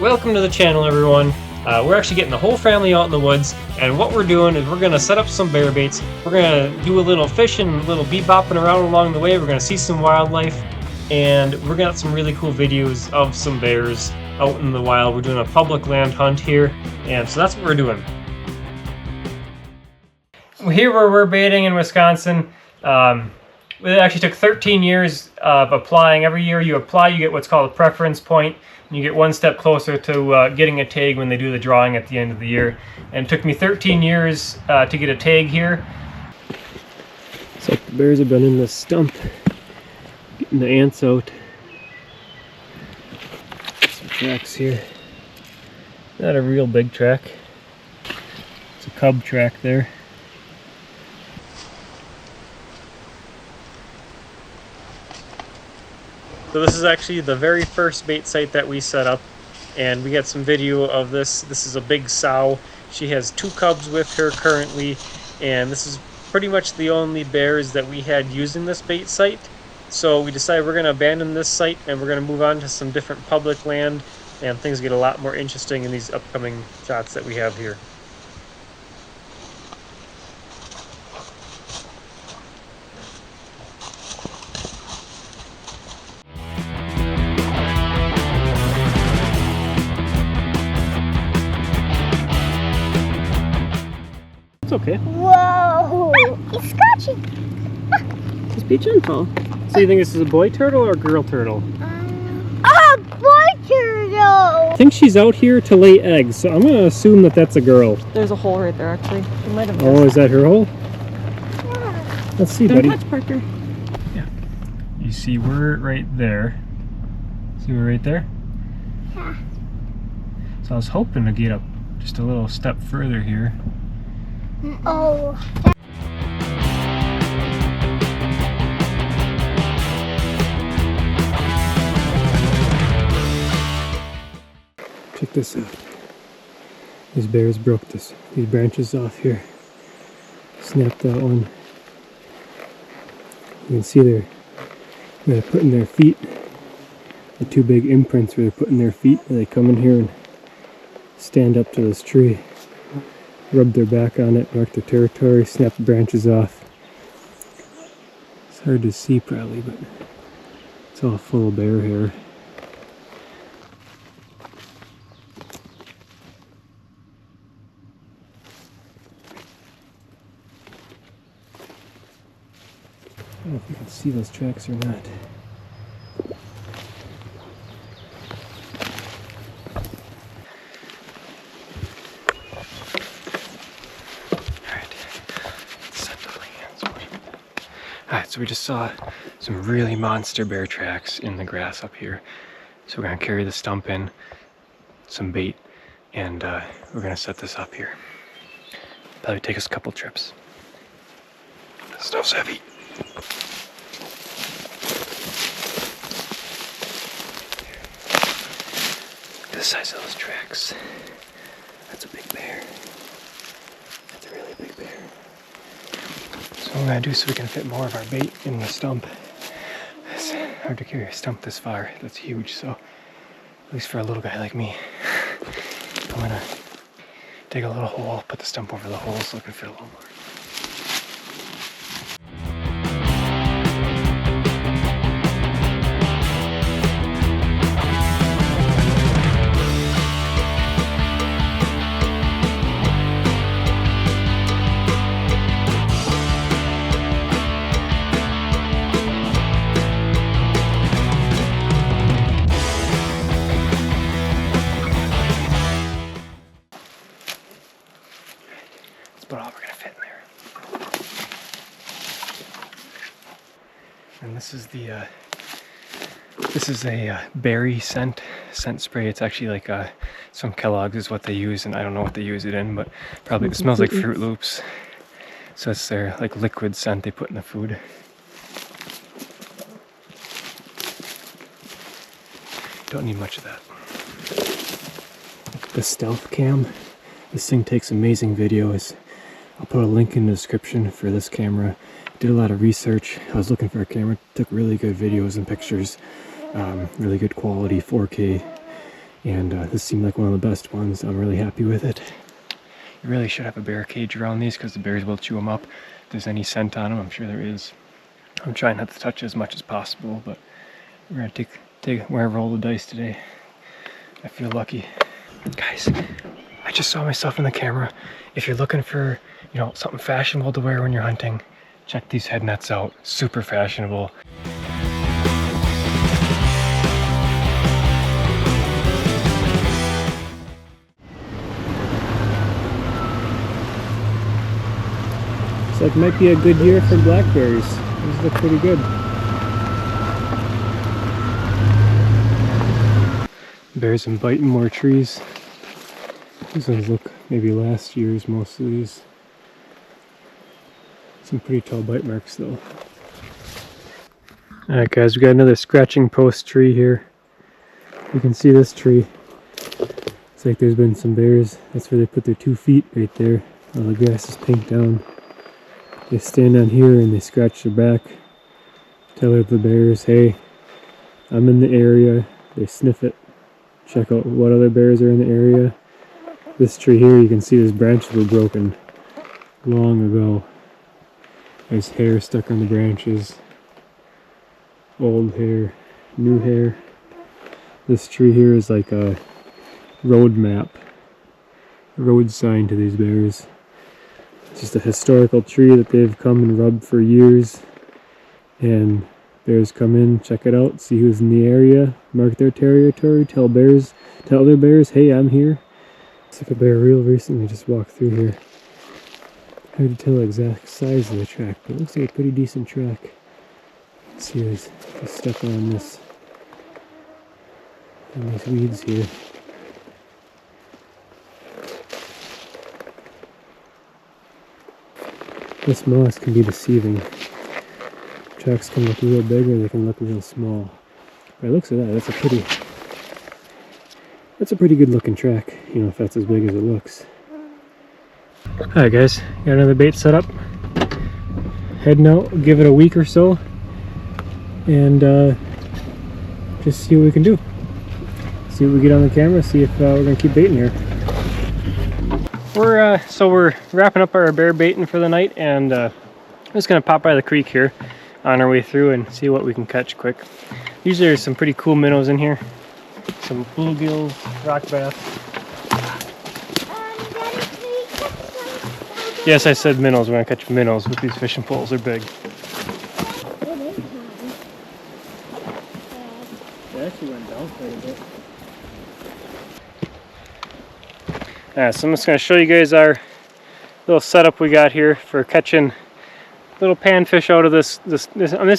Welcome to the channel, everyone. We're actually getting the whole family out in the woods, and what we're doing is we're going to set up some bear baits. We're going to do a little fishing, a little bebopping around along the way. We're going to see some wildlife, and we're going to have some really cool videos of some bears out in the wild. We're doing a public land hunt here, and so that's what we're doing. Here where we're baiting in Wisconsin, it actually took 13 years of applying. Every year you apply, you get what's called a preference point. You get one step closer to getting a tag when they do the drawing at the end of the year. And it took me 13 years to get a tag here. So the bears have been in this stump, getting the ants out. Some tracks here. Not a real big track. It's a cub track there. So this is actually the very first bait site that we set up, and we got some video of this. This is a big sow. She has 2 cubs with her currently, and this is pretty much the only bears that we had using this bait site. So we decided we're going to abandon this site and we're going to move on to some different public land, and things get a lot more interesting in these upcoming shots that we have here. It's okay. Whoa! He's scratching! Just be gentle. So you think this is a boy turtle or a girl turtle? A boy turtle! I think she's out here to lay eggs, so I'm going to assume that that's a girl. There's a hole right there, actually. You might have Oh, is that her hole? Yeah. Let's see, Don't buddy. touch, Parker. Yeah. You see we're right there. See we're right there? Yeah. So I was hoping to get up just a little step further here. Oh. Check this out. These bears broke these branches off here. Snapped that one. You can see they're putting their feet, the 2 big imprints where they're putting their feet. They come in here and stand up to this tree, rub their back on it, mark their territory, snap the branches off. It's hard to see probably, but it's all full of bear hair. I don't know if you can see those tracks or not. Alright, so we just saw some really monster bear tracks in the grass up here. So we're going to carry the stump in, some bait, and we're going to set this up here. Probably take us a couple trips. This stuff's heavy. Look at the size of those tracks. That's a big bear. That's a really big bear. So what I'm going to do so we can fit more of our bait in the stump. It's hard to carry a stump this far. That's huge, so at least for a little guy like me, I'm going to dig a little hole, put the stump over the hole so I can fit a little more. But all we're gonna fit in there. And this is a berry scent spray. It's actually like some Kellogg's is what they use, and I don't know what they use it in, but probably it smells like Fruit Loops. So it's their like liquid scent they put in the food. Don't need much of that. Look at the stealth cam. This thing takes amazing videos. I'll put a link in the description for this camera. Did a lot of research. I was looking for a camera, took really good videos and pictures, really good quality 4K and this seemed like one of the best ones. I'm really happy with it. You really should have a bear cage around these because the bears will chew them up. If there's any scent on them, I'm sure there is. I'm trying not to touch as much as possible, but we're gonna we're gonna roll the dice today. I feel lucky. Guys, I just saw myself in the camera. If you're looking for, you know, something fashionable to wear when you're hunting, check these head nets out. Super fashionable. Looks like it might be a good year for blackberries. These look pretty good. Bears been biting more trees. These ones look maybe last year's, most of these. Some pretty tall bite marks though. Alright guys, we got another scratching post tree here. You can see this tree. It's like there's been some bears. That's where they put their 2 feet right there. All the grass is pinked down. They stand on here and they scratch their back. Tell the bears, hey, I'm in the area. They sniff it. Check out what other bears are in the area. This tree here, you can see these branches were broken long ago. There's hair stuck on the branches. Old hair, new hair. This tree here is like a road map, a road sign to these bears. It's just a historical tree that they've come and rubbed for years. And bears come in, check it out, see who's in the area, mark their territory, tell other bears, hey, I'm here. It's like a bear real recently just walked through here. Hard to tell the exact size of the track, but it looks like a pretty decent track. Let's see, there's stuff on this, on these weeds here. This moss can be deceiving. Tracks can look real big or they can look real small. By the looks of that, that's a pretty good looking track, you know, if that's as big as it looks. Alright guys, got another bait set up. Heading out, give it a week or so, and just see what we can do. See what we get on the camera, see if we're gonna keep baiting here. We're wrapping up our bear baiting for the night, and I'm just gonna pop by the creek here on our way through and see what we can catch quick. Usually there's some pretty cool minnows in here. Some bluegills, rock bass. Yes, I said minnows. We're gonna catch minnows with these fishing poles. They're big. They actually went down quite a bit. So I'm just gonna show you guys our little setup we got here for catching little panfish out of this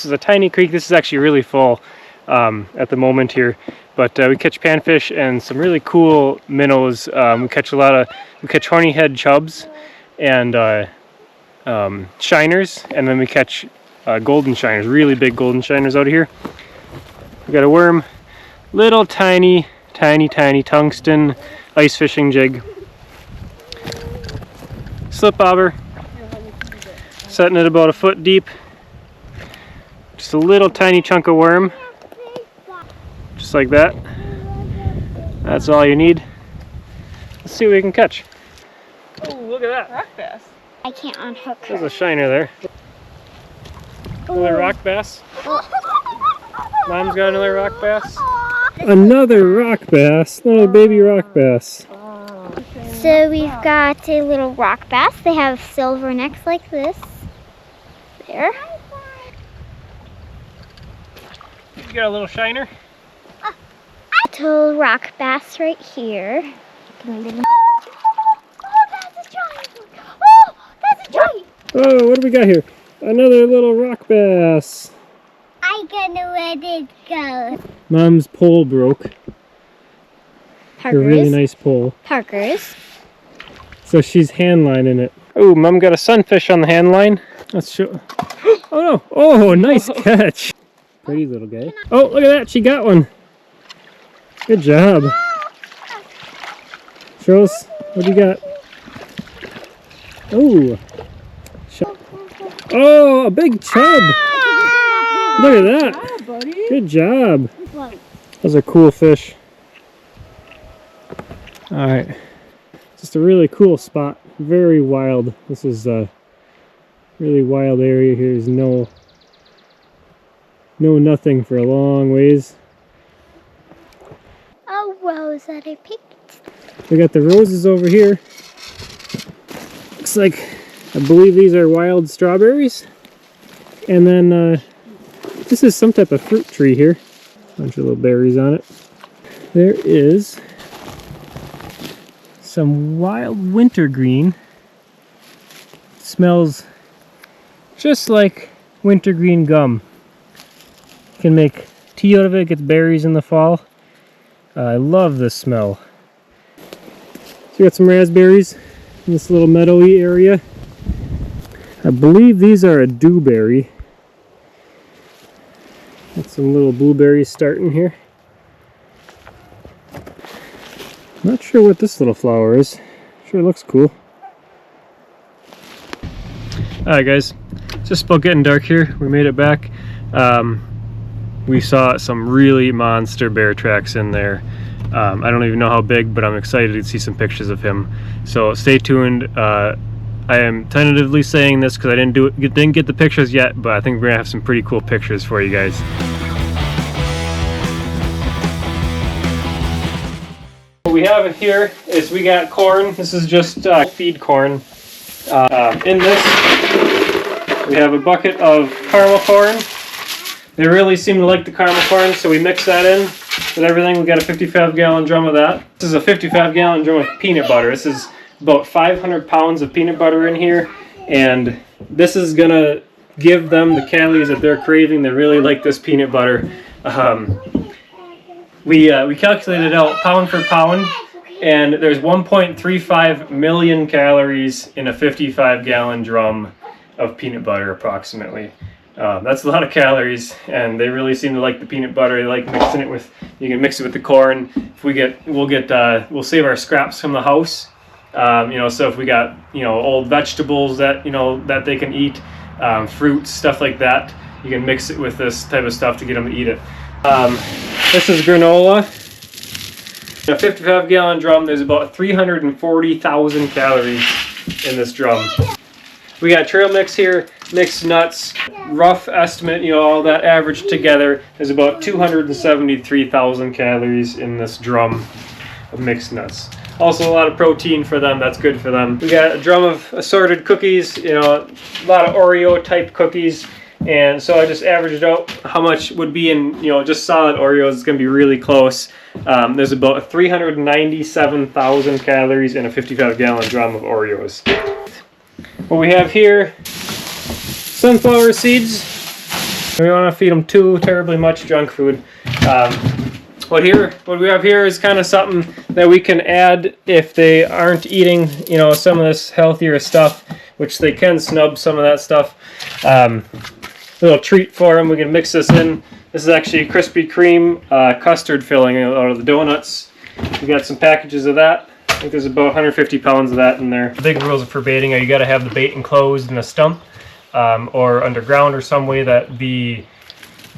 is a tiny creek. This is actually really full at the moment here, but we catch panfish and some really cool minnows. We catch horny-head chubs and shiners, and then we catch golden shiners, really big golden shiners out of here. We got a worm, little tiny tungsten ice fishing jig, slip bobber, setting it about a foot deep. Just a little tiny chunk of worm, just like that. That's all you need. Let's see what we can catch. Oh, look at that. Rock bass. I can't unhook her. There's a shiner there. Another rock bass. Mom's got another rock bass. Another rock bass. Little baby rock bass. So we've got a little rock bass. They have silver necks like this. There. You got a little shiner? Little rock bass right here. Oh, what do we got here? Another little rock bass. I'm gonna let it go. Mom's pole broke. A really Parker's. nice pole. Parker's. So she's hand lining it. Oh, Mom got a sunfish on the hand line. Let's show. Oh no! Oh, nice catch. Pretty little guy. Oh, look at that! She got one. Good job. Show us what you got. Oh. Oh, a big chub. Look at that. Good job. Those are cool fish. Alright, just a really cool spot, very wild. This is a really wild area here. There's nothing for a long ways. A rose that I picked. We got the roses over here. Looks like, I believe these are wild strawberries. And then this is some type of fruit tree here. Bunch of little berries on it. There is some wild wintergreen. Smells just like wintergreen gum. You can make tea out of it, gets berries in the fall. I love this smell. So we got some raspberries in this little meadowy area. I believe these are a dewberry. Got some little blueberries starting here. Not sure what this little flower is. Sure looks cool. Alright guys, it's just about getting dark here. We made it back. We saw some really monster bear tracks in there. I don't even know how big, but I'm excited to see some pictures of him. So stay tuned. I am tentatively saying this because I didn't get the pictures yet, but I think we're gonna have some pretty cool pictures for you guys. What we have here is we got corn. This is just feed corn. In this, we have a bucket of caramel corn. They really seem to like the caramel corn, so we mix that in with everything. We got a 55-gallon drum of that. This is a 55-gallon drum of peanut butter. This is about 500 pounds of peanut butter in here, and this is gonna give them the calories that they're craving. They really like this peanut butter. We calculated out pound for pound, and there's 1.35 million calories in a 55-gallon drum of peanut butter approximately. That's a lot of calories, and they really seem to like the peanut butter. They like mixing it with, you can mix it with the corn. If we'll save our scraps from the house. So if we got, old vegetables that, that they can eat, fruits, stuff like that, you can mix it with this type of stuff to get them to eat it. This is granola. In a 55-gallon drum, there's about 340,000 calories in this drum. We got trail mix here, mixed nuts, rough estimate, all that averaged together, there's about 273,000 calories in this drum of mixed nuts. Also a lot of protein for them, that's good for them. We got a drum of assorted cookies, a lot of Oreo type cookies. And so I just averaged out how much would be in, just solid Oreos. It's going to be really close. There's about 397,000 calories in a 55-gallon drum of Oreos. What we have here, sunflower seeds. We don't want to feed them too terribly much junk food. What we have here is kind of something that we can add if they aren't eating, some of this healthier stuff, which they can snub some of that stuff. Little treat for them. We can mix this in. This is actually Krispy Kreme custard filling out of the donuts. We got some packages of that. I think there's about 150 pounds of that in there. The big rules for baiting are you got to have the bait enclosed in a stump or underground or some way that the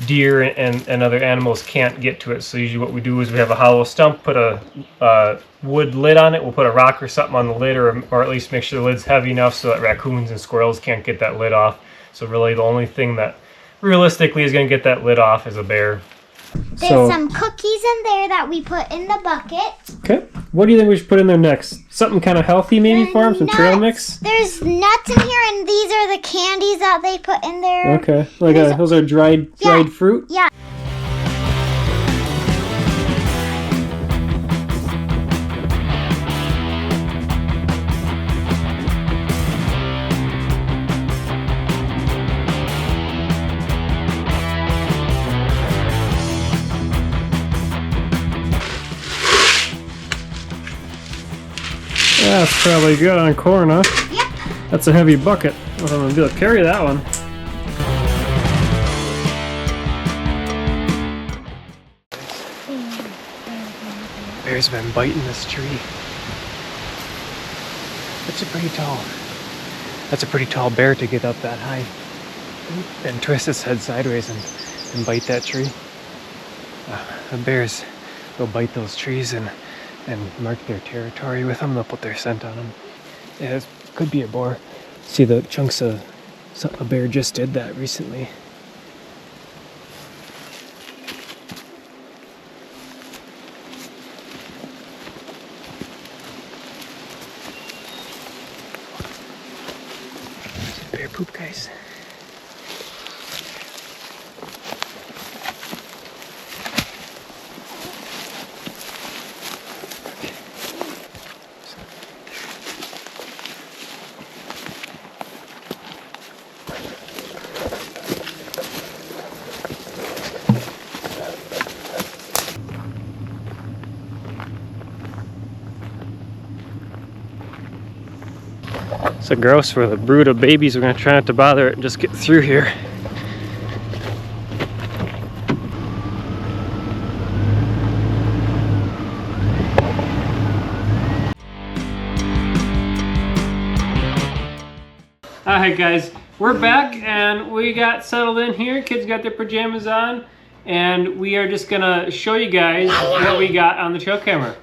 deer and other animals can't get to it. So usually what we do is we have a hollow stump, put a wood lid on it. We'll put a rock or something on the lid, or at least make sure the lid's heavy enough so that raccoons and squirrels can't get that lid off. So really the only thing that realistically is going to get that lid off is a bear. There's some cookies in there that we put in the bucket. Okay. What do you think we should put in there next? Something kind of healthy maybe for them? Some trail mix? There's nuts in here, and these are the candies that they put in there. Okay. Those are dried fruit? Yeah. That's probably good on corn, huh? Yep. That's a heavy bucket. I'm going to be able to carry that one. Bear's been biting this tree. That's a pretty tall bear to get up that high and twist its head sideways and bite that tree. The bears will bite those trees and and mark their territory with them. They'll put their scent on them. Yeah, this could be a boar. See the chunks of a bear just did that recently. Bear poop, guys. So gross for the brood of babies. We're gonna try not to bother it and just get through here. Alright guys, we're back and we got settled in here. Kids got their pajamas on and we are just gonna show you guys what we got on the trail camera.